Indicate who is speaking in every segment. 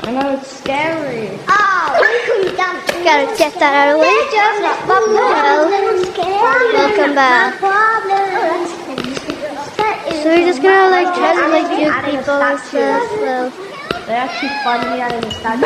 Speaker 1: I know, it's scary.
Speaker 2: Gotta get that out of the way. Welcome back. So we're just gonna like try to like juke people and stuff. So
Speaker 1: They actually find me out of the statue.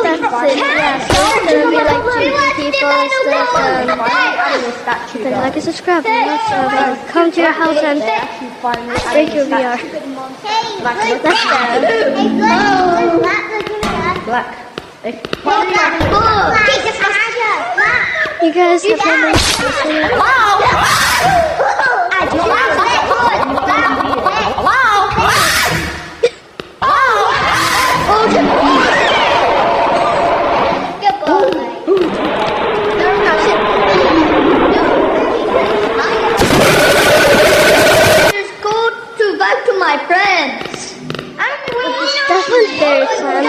Speaker 2: that's it. Yeah, so it's gonna be like juking people and stuff. Then like and subscribe. So come to your house and break your VR. Let's go.
Speaker 1: Black.
Speaker 2: You guys have fun.
Speaker 3: Back to my friends.
Speaker 2: That one's very fun.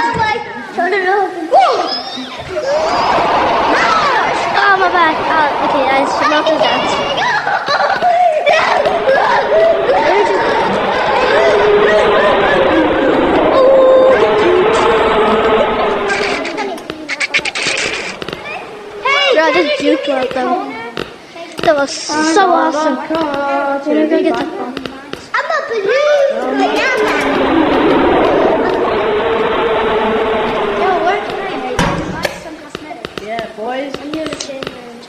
Speaker 2: Oh, my back. Oh, okay, I should not do that. Bro, I just juked one of them. That was so awesome. We're gonna get the phone.
Speaker 3: I'm a balloon banana. Yo, where can I buy some cosmetics?
Speaker 1: Yeah, boys.
Speaker 3: I'm here to change it.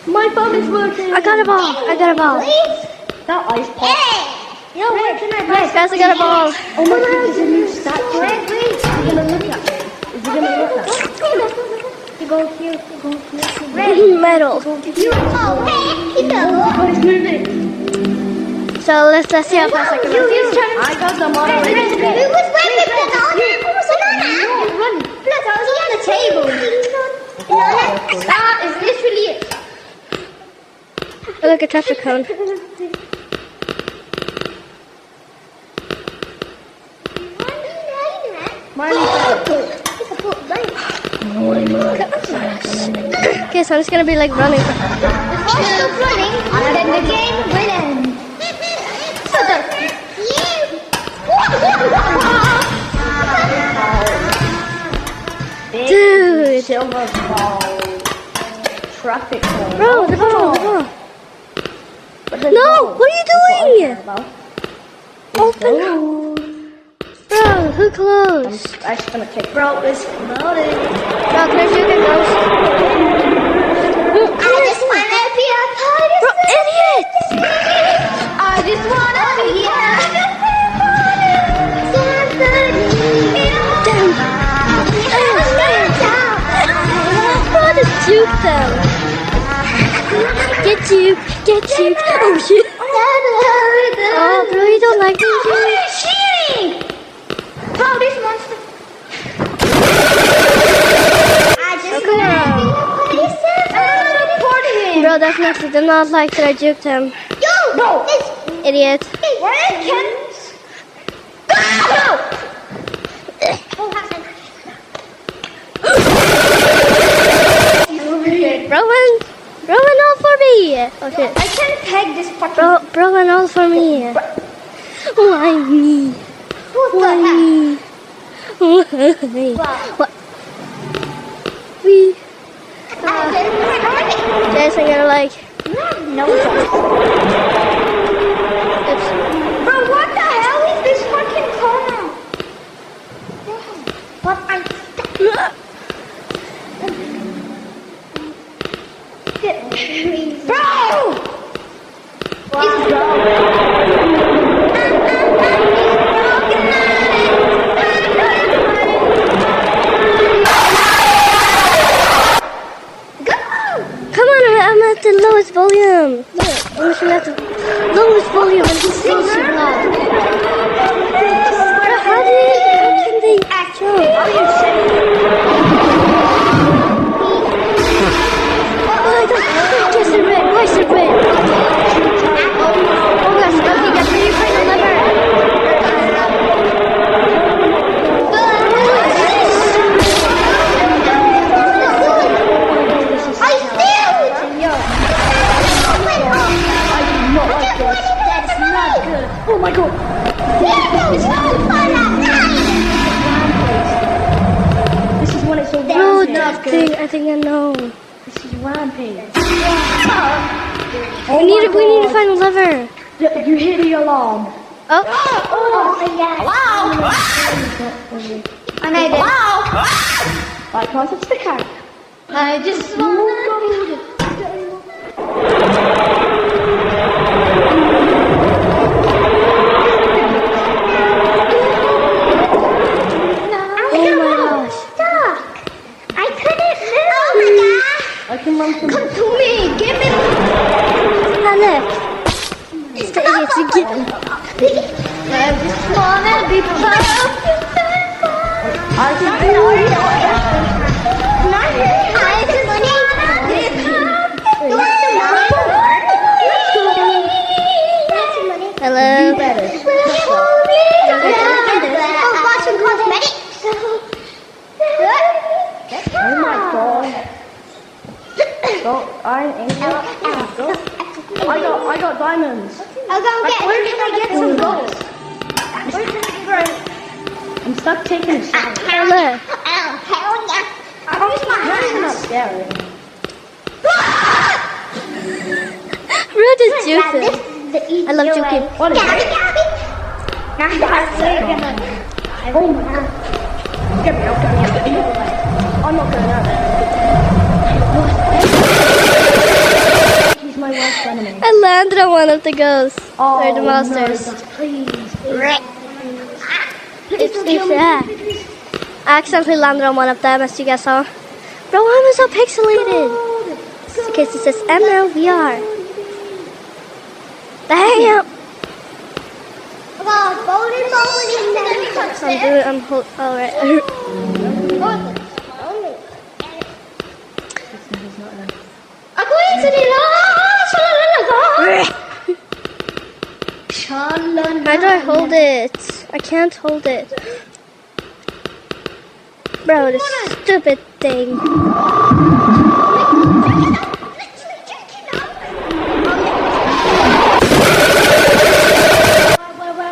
Speaker 1: My phone is working.
Speaker 2: I got a ball. I got a ball.
Speaker 1: That ice pop.
Speaker 3: Yo, where can I buy
Speaker 2: Yes, guys, I got a ball.
Speaker 1: Oh my god, there's a new statue.
Speaker 3: Wait.
Speaker 1: Is he gonna look at me? Is he gonna look at me?
Speaker 3: You go here.
Speaker 2: Metal.
Speaker 3: Oh, hey,
Speaker 1: Oh, he's moving.
Speaker 2: So let's see how fast I can run.
Speaker 1: I got the model.
Speaker 3: Who was waiting for banana? Who was banana? Run. Look, I was on the table. That is literally it.
Speaker 2: Oh, look, a traffic cone. Okay, so I'm just gonna be like running.
Speaker 3: Stop running, and then the game will end.
Speaker 2: Dude.
Speaker 1: Silver ball. Traffic cone.
Speaker 2: Bro, the ball.
Speaker 1: But
Speaker 2: No, what are you doing? Open. Bro, who closed?
Speaker 1: I'm just gonna kick.
Speaker 3: Bro, it's loading.
Speaker 2: Bro, can I shoot a ghost?
Speaker 3: I just wanna be a part of
Speaker 2: Bro, idiot!
Speaker 3: I just wanna be
Speaker 2: Bro, just juke them. Get you. Oh shit. Oh, bro, you don't like me.
Speaker 3: cheating! Bro, this monster. I just wanna be a part of him.
Speaker 2: Bro, that's not. They're not like that. I juked him.
Speaker 3: Yo, no.
Speaker 2: Idiot.
Speaker 3: Where can? Go!
Speaker 2: Bro, run all for me. Oh shit.
Speaker 3: I can't peg this fucking.
Speaker 2: Bro, run all for me. Why me? Why me? What? We. Guys, I'm gonna like.
Speaker 3: No.
Speaker 2: Oops.
Speaker 3: Bro, what the hell is this fucking corner? What I. Bro!
Speaker 2: Come on, I'm at the lowest volume. Look, I'm at the lowest volume and it's still so loud. Bro, how can they actually? Where's the red? Where's the red? Oh gosh, okay, guys, can you find the lever?
Speaker 3: That is not good.
Speaker 2: something unknown.
Speaker 1: This is Rampage.
Speaker 2: We need to find the lever.
Speaker 1: You hear the alarm.
Speaker 2: Oh.
Speaker 3: Wow! I made it. Wow!
Speaker 1: Right, can't touch the carrot.
Speaker 3: I just wanna...
Speaker 1: I can run from
Speaker 3: Come to me! Give me...
Speaker 2: Ah, look. It's the idiots again.
Speaker 3: I just wanna be perfect.
Speaker 1: I can do it.
Speaker 3: I just wanna be perfect.
Speaker 2: Hello.
Speaker 3: Watching cosmetics.
Speaker 1: Oh my god. Go, Iron Angel. Go. I got diamonds.
Speaker 3: I'll go get. Where can I get some gold?
Speaker 1: I'm stuck taking a shower.
Speaker 2: Hello.
Speaker 3: Hell yeah. I'll use my
Speaker 1: That's
Speaker 3: hands.
Speaker 1: not scary.
Speaker 2: We're just juicing. I love juking.
Speaker 1: What is
Speaker 3: Gabby,
Speaker 1: it?
Speaker 3: Gabby.
Speaker 1: Oh my god. Get me out, get me out. I'm not going out there. He's my worst enemy.
Speaker 2: I landed on one of the ghosts.
Speaker 1: Oh,
Speaker 2: or the monsters.
Speaker 1: No, please.
Speaker 2: It's sad. I accidentally landed on one of them, as you guys saw. Bro, why am I so pixelated? It's because it says MLVR. Damn! Alright. How do I hold it? I can't hold it. Bro, this stupid thing.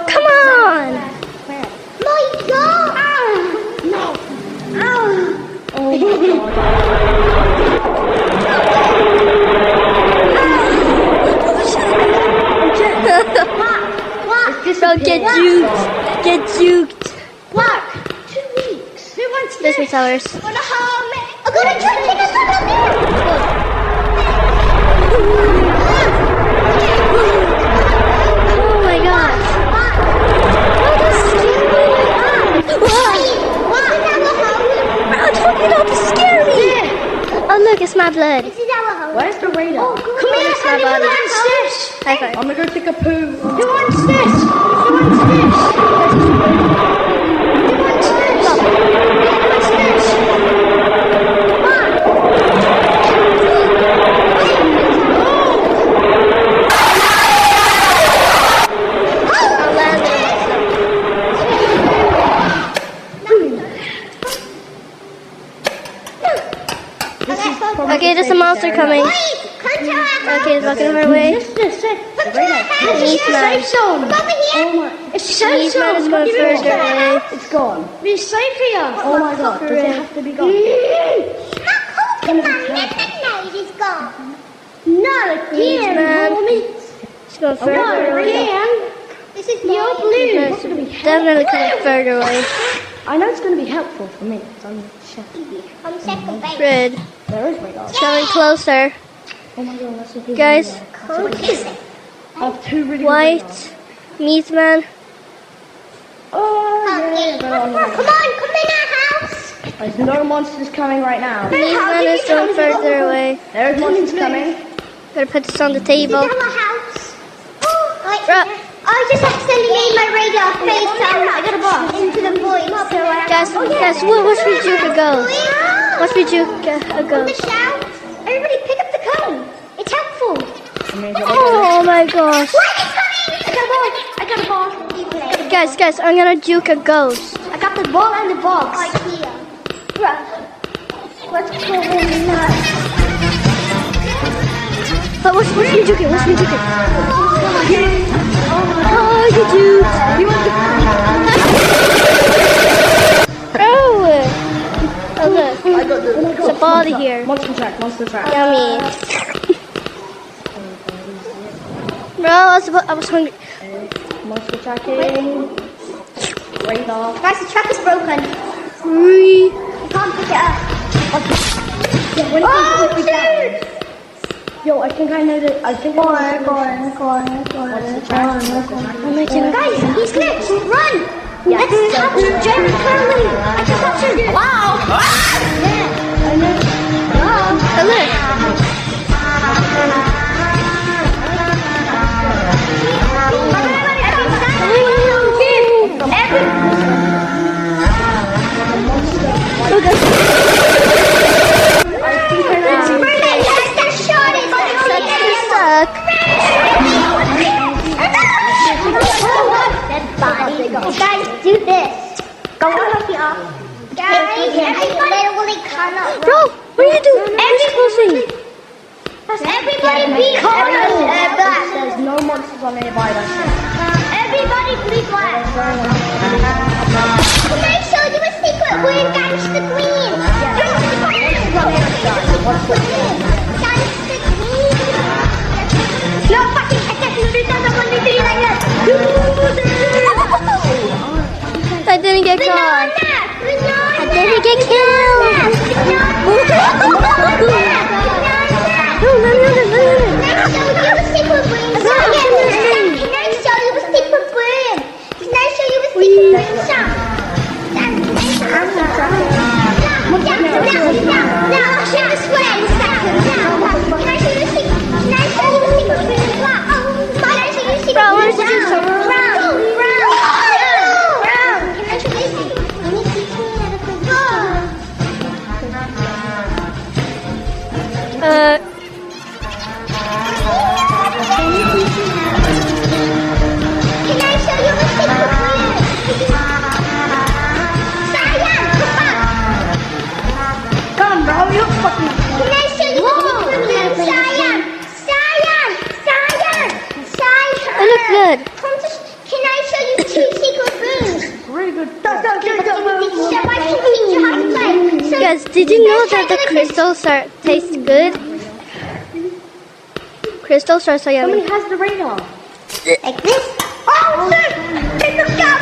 Speaker 2: Come on!
Speaker 3: My God! No.
Speaker 1: Oh my god.
Speaker 2: Bro, get juked. Get juked.
Speaker 3: What? 2 weeks. Who wants
Speaker 2: This is ours.
Speaker 3: Wanna harm me? I'm gonna try to take a look at me.
Speaker 2: Oh my god. I told you not to scare me. Oh look, it's my blood.
Speaker 3: This is our home.
Speaker 1: Where's the radar?
Speaker 3: Come here,
Speaker 2: my
Speaker 3: honey,
Speaker 2: body.
Speaker 3: who wants this?
Speaker 2: High five.
Speaker 1: I'm gonna go take a poo.
Speaker 3: Who wants this? Who wants this? Who wants this? Who wants this?
Speaker 2: I'll land Okay, there's a monster coming. Okay, it's walking our way.
Speaker 3: It's safe
Speaker 2: Meatman is going further away.
Speaker 1: It's gone.
Speaker 3: We're safe here.
Speaker 1: Oh my god. Does it have to be gone?
Speaker 3: It's gone. Not again,
Speaker 2: Meatman.
Speaker 3: homie.
Speaker 2: It's going
Speaker 3: Not
Speaker 2: further away.
Speaker 3: again. This is your
Speaker 2: It's
Speaker 3: blue.
Speaker 2: definitely coming further away.
Speaker 1: I know it's gonna be helpful for me. 'Cause I'm chef.
Speaker 3: I'm second base.
Speaker 2: Red.
Speaker 1: There is radar.
Speaker 2: It's coming closer.
Speaker 1: Oh my god, that's a big
Speaker 2: Guys,
Speaker 1: radar.
Speaker 3: What is it?
Speaker 1: I have 2 really good
Speaker 2: White.
Speaker 1: radars.
Speaker 2: Meatman.
Speaker 1: Oh yeah.
Speaker 3: Come on, come in our house.
Speaker 1: There's no monsters coming right now.
Speaker 2: Meatman is going further away.
Speaker 1: There's monsters coming.
Speaker 2: Gotta put this on the
Speaker 3: This
Speaker 2: table.
Speaker 3: is our house. Wait,
Speaker 2: Bruh.
Speaker 3: I just accidentally made my radar face I got a box into the void. So
Speaker 2: Guys, watch me juke a ghost. Watch me juke a
Speaker 3: The
Speaker 2: ghost.
Speaker 3: shout. Everybody pick up the cone. It's helpful.
Speaker 2: Oh my gosh.
Speaker 3: I got a ball.
Speaker 2: Guys, I'm gonna juke a ghost.
Speaker 3: I got the ball and the box. Idea. Let's go in nuts.
Speaker 2: But watch me juke it, watch me juke it. Oh, you juked.
Speaker 1: You want to
Speaker 2: Oh! Oh look,
Speaker 1: I got the
Speaker 2: it's a ball. out of here.
Speaker 1: Monster track.
Speaker 2: Yummy. Bro, I was hungry.
Speaker 1: Monster tracking. Radar.
Speaker 3: Guys, the track is broken.
Speaker 2: Three.
Speaker 3: You can't pick it up.
Speaker 1: Oh, dude! Yo, I think I know that. I think
Speaker 3: Go on.
Speaker 2: I'm making
Speaker 3: Guys, he's glitched. Run! Let's capture Jerry Curly. I can capture him. Wow! Yeah.
Speaker 1: I know.
Speaker 2: Oh, look.
Speaker 3: Guys, do this. Go on, guys, literally cannot.
Speaker 2: Bro, what are you doing? Everything.
Speaker 3: Everybody be black.
Speaker 1: There's no monsters on nearby. That's it.
Speaker 3: Everybody be black. Can I show you a secret? We're Gangsta Queen. Gangsta Queen. No fucking attacking doesn't want me to be like that.
Speaker 2: I didn't get caught. I didn't get killed. Bro, I wanted to do something.
Speaker 1: Come on, bro. You fucking.
Speaker 2: I look good.
Speaker 3: Can I show you 2 secret rooms?
Speaker 1: Really good.
Speaker 2: Guys, did you know that the crystals taste good? Crystals are so yummy.
Speaker 1: Somebody has the radar.
Speaker 3: Like this? Oh, shit! It's a gun!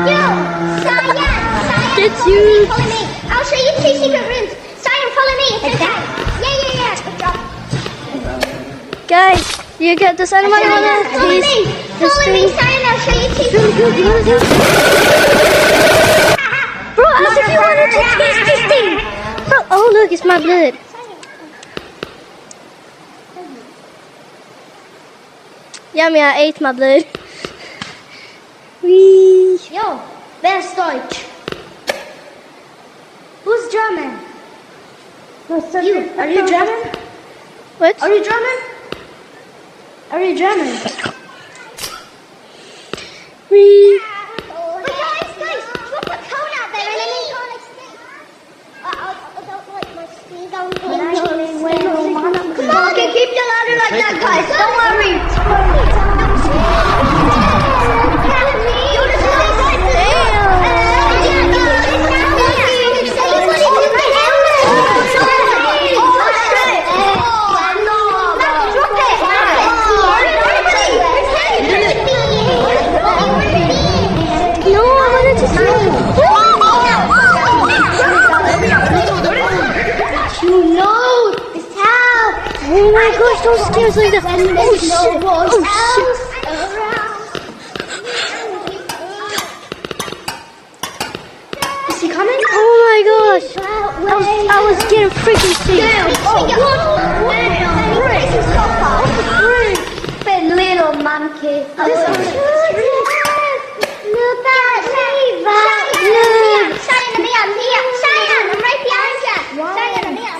Speaker 3: Yo, Cyan!
Speaker 2: It's you.
Speaker 3: Follow me. I'll show you 2 secret rooms. Cyan, follow me. It's okay. Yeah. Good job.
Speaker 2: Guys, you get this animal
Speaker 3: Follow me, Cyan. I'll show you 2 secret rooms.
Speaker 2: Bro, as if you wanted to taste this thing. Bro, oh look, it's my blood. Yummy, I ate my blood. Wee.
Speaker 3: Yo, wer ist Deutsch? Who's German? You.
Speaker 1: Are you German?
Speaker 2: What?
Speaker 1: Are you German? Are you German?
Speaker 2: Wee.
Speaker 3: Wait, guys, drop a cone out there and then we can't escape. I don't like my speed on Come on, okay, keep your ladder like that, guys. Don't worry.
Speaker 2: No, I wanted to see.
Speaker 3: You know this house.
Speaker 2: Oh my gosh, don't scare us like that. Oh shit. Oh shit.
Speaker 1: Is he coming?
Speaker 2: Oh my gosh. I was getting freaking sick.
Speaker 3: Big little monkey. Look at me, Cheyenne, I'm here. Cheyenne, I'm right behind you. Cheyenne, I'm here.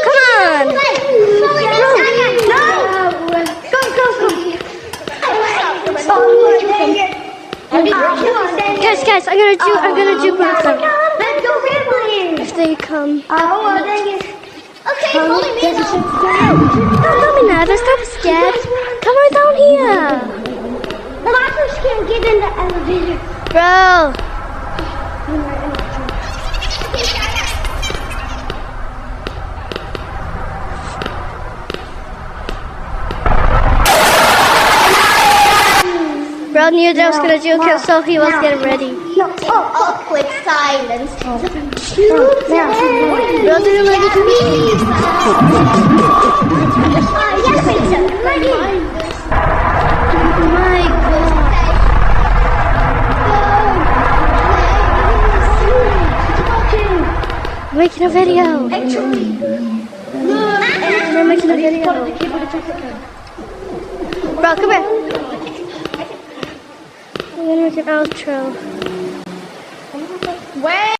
Speaker 2: Come on.
Speaker 3: No! Go.
Speaker 2: guys, I'm gonna juke with them.
Speaker 3: Let's go rambling.
Speaker 2: If they come.
Speaker 3: Oh, dang it. Okay, follow me.
Speaker 2: Don't tell me now, they're stop scared. Come on down here.
Speaker 3: The last can't get in the elevator.
Speaker 2: Bro. Bro knew that I was gonna juke him, so he was getting ready.
Speaker 3: No, awkward silence.
Speaker 2: Bro didn't ready to meet.
Speaker 3: Yes, it's ready.
Speaker 2: My God. I'm making a video. We're making a video. Bro, come here. I'm gonna make an outro.
Speaker 1: Wait.